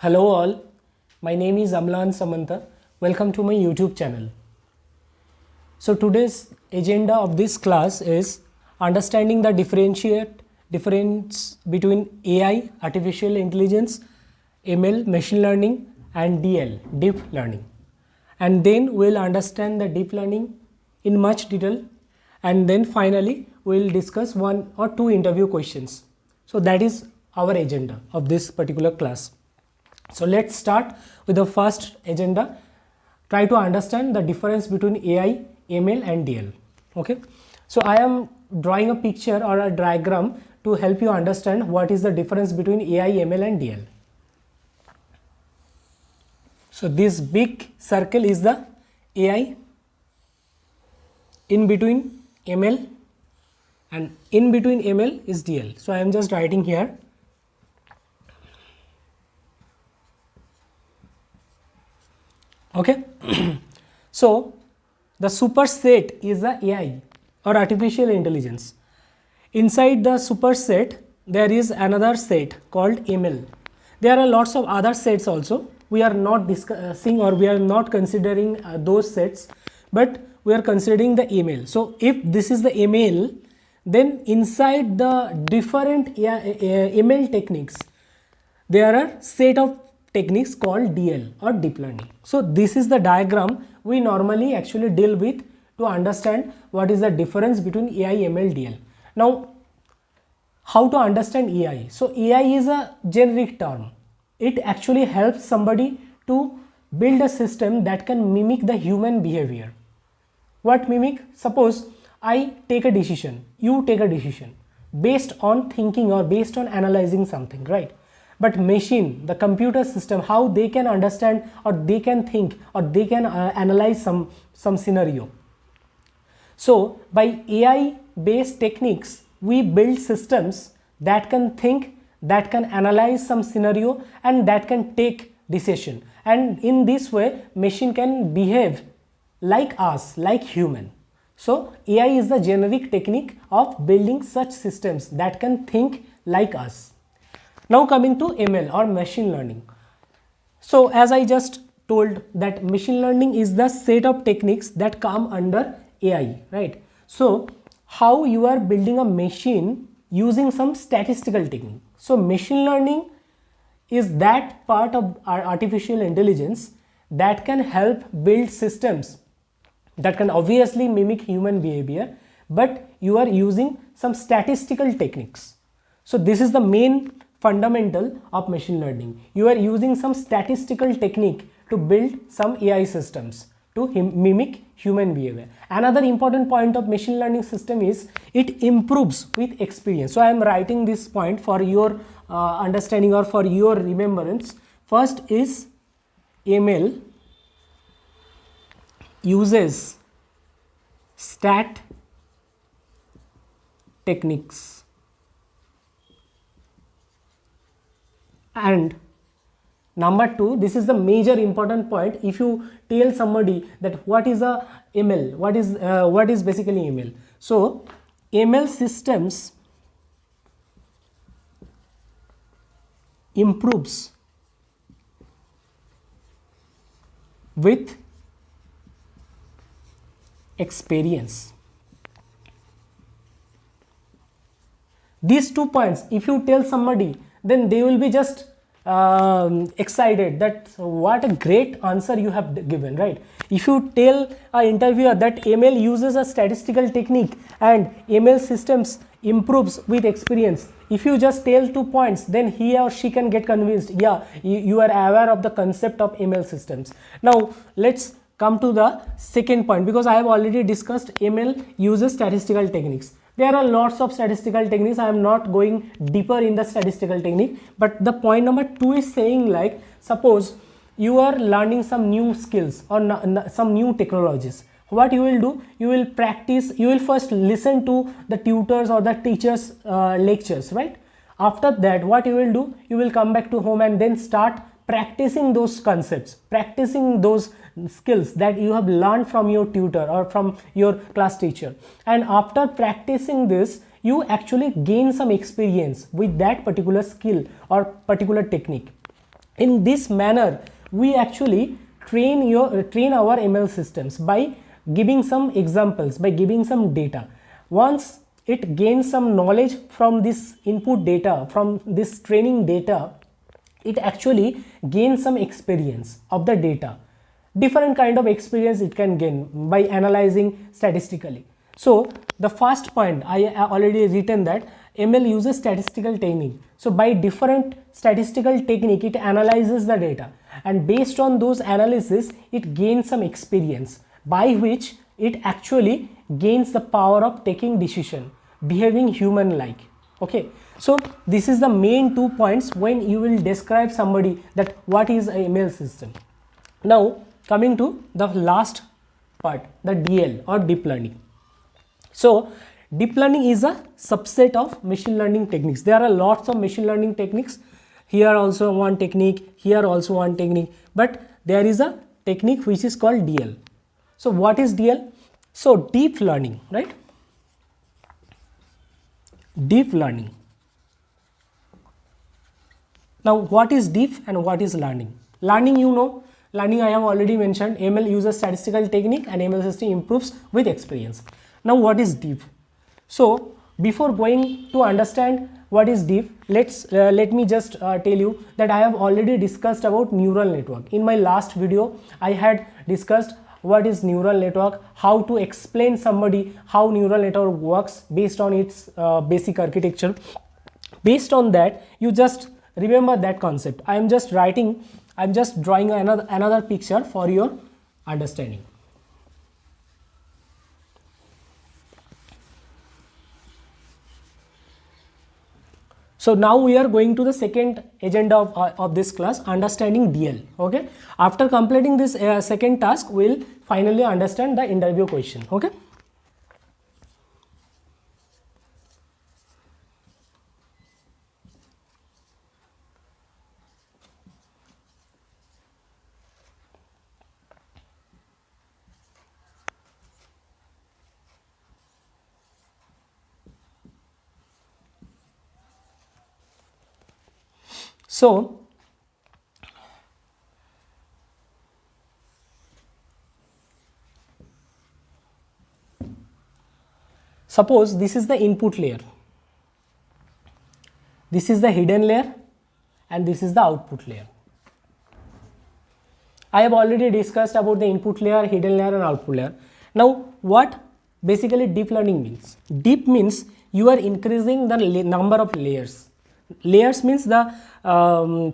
Hello all, my name is Amlan Samanta. Welcome to my YouTube channel. So today's agenda of this class is understanding the difference between AI, artificial intelligence, ML, machine learning and DL, deep learning. And then we'll understand the deep learning in much detail, and then finally we'll discuss one or two interview questions. So that is our agenda of this particular class. So let's start with the first agenda. Try to understand the difference between AI, ML and DL. Okay. So I am drawing a picture or a diagram to help you understand what is the difference between AI, ML and DL. So this big circle is the AI, in between ML, and in between ML is DL. So I am just writing here. Okay. So the superset is the AI or artificial intelligence. Inside the superset there is another set called ML. There are lots of other sets also. We are not discussing or we are not considering those sets, but we are considering the ML. So if this is the ML, then inside the different ML techniques there are set of techniques called DL or deep learning. So this is the diagram we normally actually deal with to understand what is the difference between AI, ML, DL. Now how to understand AI? So AI is a generic term. It actually helps somebody to build a system that can mimic the human behavior. What mimic? Suppose I take a decision, you take a decision based on thinking or based on analyzing something, right? But machine, the computer system, how they can understand or they can think or they can analyze some scenario. So by AI based techniques we build systems that can think, that can analyze some scenario and that can take decision, and in this way machine can behave like us, like human. So AI is the generic technique of building such systems that can think like us. Now coming to ML or machine learning. So as I just told that machine learning is the set of techniques that come under AI, right? So how you are building a machine using some statistical technique. So machine learning is that part of our artificial intelligence that can help build systems that can obviously mimic human behavior, but you are using some statistical techniques. So this is the main fundamental of machine learning. You are using some statistical technique to build some AI systems to mimic human behavior. Another important point of machine learning system is it improves with experience. So I am writing this point for your understanding or for your remembrance. First is ML uses stat techniques, and number two, this is the major important point. If you tell somebody that what is a ML, what is basically ML? So ML systems improves with experience. These 2 points, if you tell somebody, then they will be just excited that what a great answer you have given, right? If you tell an interviewer that ML uses a statistical technique and ML systems improves with experience, if you just tell 2 points, then he or she can get convinced, yeah, you are aware of the concept of ML systems. Now let's come to the second point, because I have already discussed ML uses statistical techniques. There are lots of statistical techniques. I am not going deeper in the statistical technique, but the point number 2 is saying, like, suppose you are learning some new skills or some new technologies. What you will do, you will practice, you will first listen to the tutors or the teachers lectures, right? After that, what you will do, you will come back to home and then start practicing those concepts, practicing those skills that you have learned from your tutor or from your class teacher. And after practicing this, you actually gain some experience with that particular skill or particular technique. In this manner, we actually train our ML systems by giving some examples, by giving some data. Once it gains some knowledge from this input data, from this training data, it actually gains some experience of the data. Different kind of experience it can gain by analyzing statistically. So the first point I already written that ML uses statistical technique. So by different statistical technique, it analyzes the data, and based on those analysis, it gains some experience by which it actually gains the power of taking decision, behaving human like. Okay, so this is the main 2 points when you will describe somebody that what is a ML system. Now coming to the last part, the DL or deep learning. So deep learning is a subset of machine learning techniques. There are lots of machine learning techniques. Here also one technique, here also one technique, but there is a technique which is called DL. So what is DL? So deep learning, right? Deep learning. Now what is deep and what is learning? Learning, you know, learning I have already mentioned. ML uses statistical technique and ML system improves with experience. Now what is deep? So before going to understand what is deep, let me just tell you that I have already discussed about neural network. In my last video, I had discussed what is neural network, how to explain somebody how neural network works based on its basic architecture. Based on that, you just remember that concept. I am just drawing another picture for your understanding. So now we are going to the second agenda of this class, understanding DL. Okay, after completing this second task, we'll finally understand the interview question. Okay. So suppose this is the input layer, this is the hidden layer, and this is the output layer. I have already discussed about the input layer, hidden layer and output layer. Now what basically deep learning means? Deep means you are increasing the number of layers. Layers means the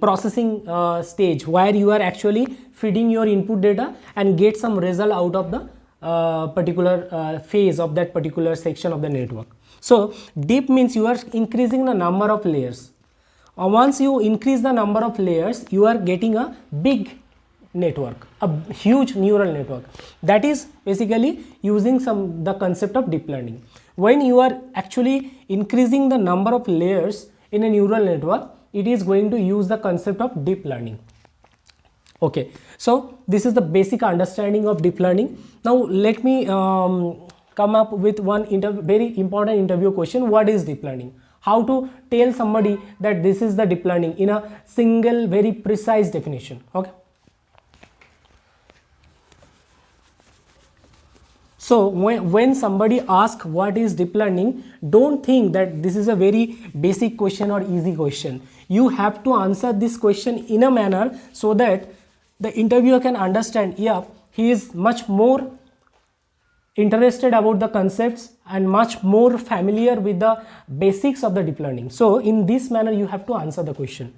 processing stage where you are actually feeding your input data and get some result out of the particular phase of that particular section of the network. So deep means you are increasing the number of layers. Once you increase the number of layers, you are getting a big network, a huge neural network. That is basically using the concept of deep learning. When you are actually increasing the number of layers in a neural network, it is going to use the concept of deep learning. Okay, so this is the basic understanding of deep learning. Now let me come up with one very important interview question. What is deep learning? How to tell somebody that this is the deep learning in a single very precise definition. Okay. So when somebody asks what is deep learning, don't think that this is a very basic question or easy question. You have to answer this question in a manner so that the interviewer can understand, yeah, he is much more interested about the concepts and much more familiar with the basics of the deep learning. So in this manner you have to answer the question.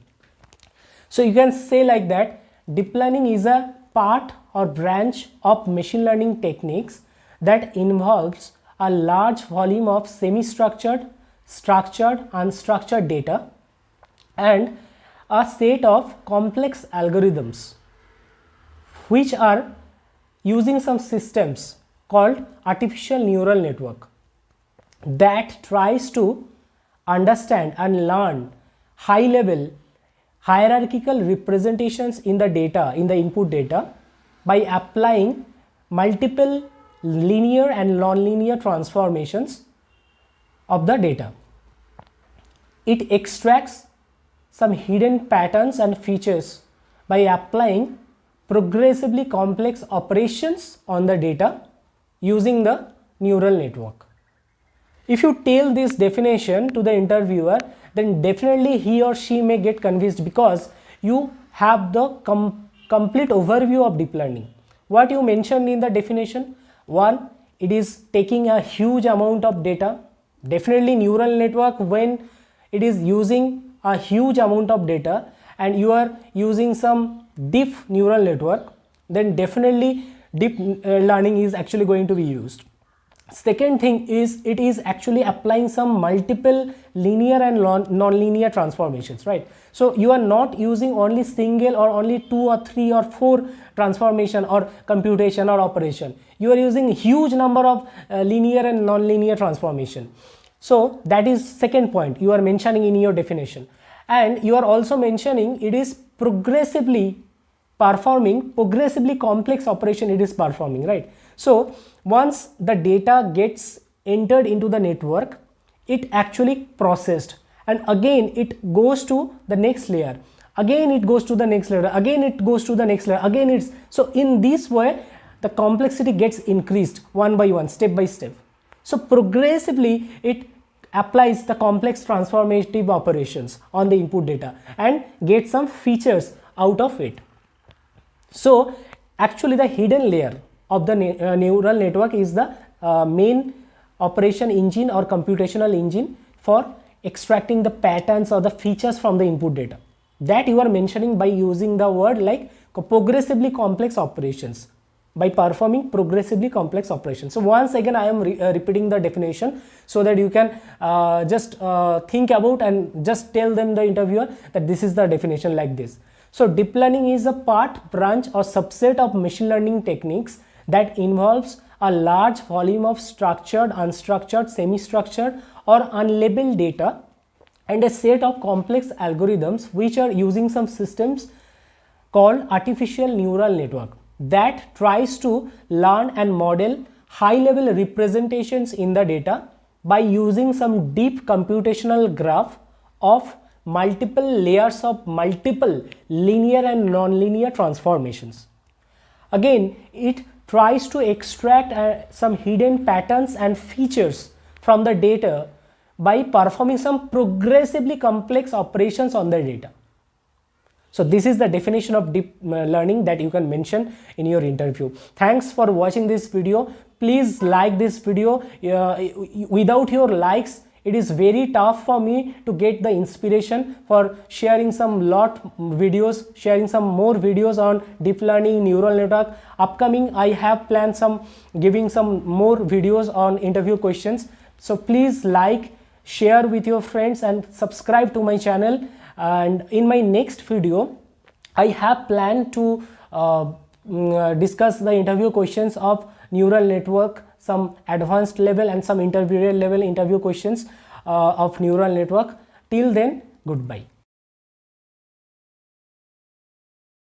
So you can say like that, deep learning is a part or branch of machine learning techniques that involves a large volume of semi-structured, structured, unstructured data and a set of complex algorithms which are using some systems called artificial neural network that tries to understand and learn high-level hierarchical representations in the data, in the input data, by applying multiple linear and non-linear transformations of the data. It extracts some hidden patterns and features by applying progressively complex operations on the data using the neural network. If you tell this definition to the interviewer, then definitely he or she may get convinced, because you have the complete overview of deep learning. What you mentioned in the definition: one, it is taking a huge amount of data. Definitely neural network, when it is using a huge amount of data and you are using some deep neural network, then definitely deep learning is actually going to be used. Second thing is, it is actually applying some multiple linear and non-linear transformations, right? So you are not using only single or only 2 or 3 or 4 transformation or computation or operation. You are using huge number of linear and non-linear transformation. So that is second point you are mentioning in your definition. And you are also mentioning it is progressively complex operation it is performing, right? So once the data gets entered into the network, it actually processed, and again it goes to the next layer, again it goes to the next layer, again it goes to the next layer, again it's so in this way the complexity gets increased one by one, step by step. So progressively it applies the complex transformative operations on the input data and get some features out of it. So actually the hidden layer of the neural network is the main operation engine or computational engine for extracting the patterns or the features from the input data, that you are mentioning by using the word like progressively complex operations, by performing progressively complex operations. So once again I am repeating the definition so that you can just think about and just tell them, the interviewer, that this is the definition like this. So deep learning is a part, branch or subset of machine learning techniques that involves a large volume of structured, unstructured, semi-structured or unlabeled data and a set of complex algorithms which are using some systems called artificial neural network that tries to learn and model high-level representations in the data by using some deep computational graph of multiple layers of multiple linear and non-linear transformations. Again, it tries to extract some hidden patterns and features from the data by performing some progressively complex operations on the data. So this is the definition of deep learning that you can mention in your interview. Thanks for watching this video. Please like this video. Without your likes, it is very tough for me to get the inspiration for sharing some videos, sharing some more videos on deep learning, neural network. Upcoming, I have planned giving some more videos on interview questions. So please like, share with your friends and subscribe to my channel. And in my next video, I have planned to discuss the interview questions of neural network, some advanced level and some intermediate level interview questions of neural network. Till then, goodbye.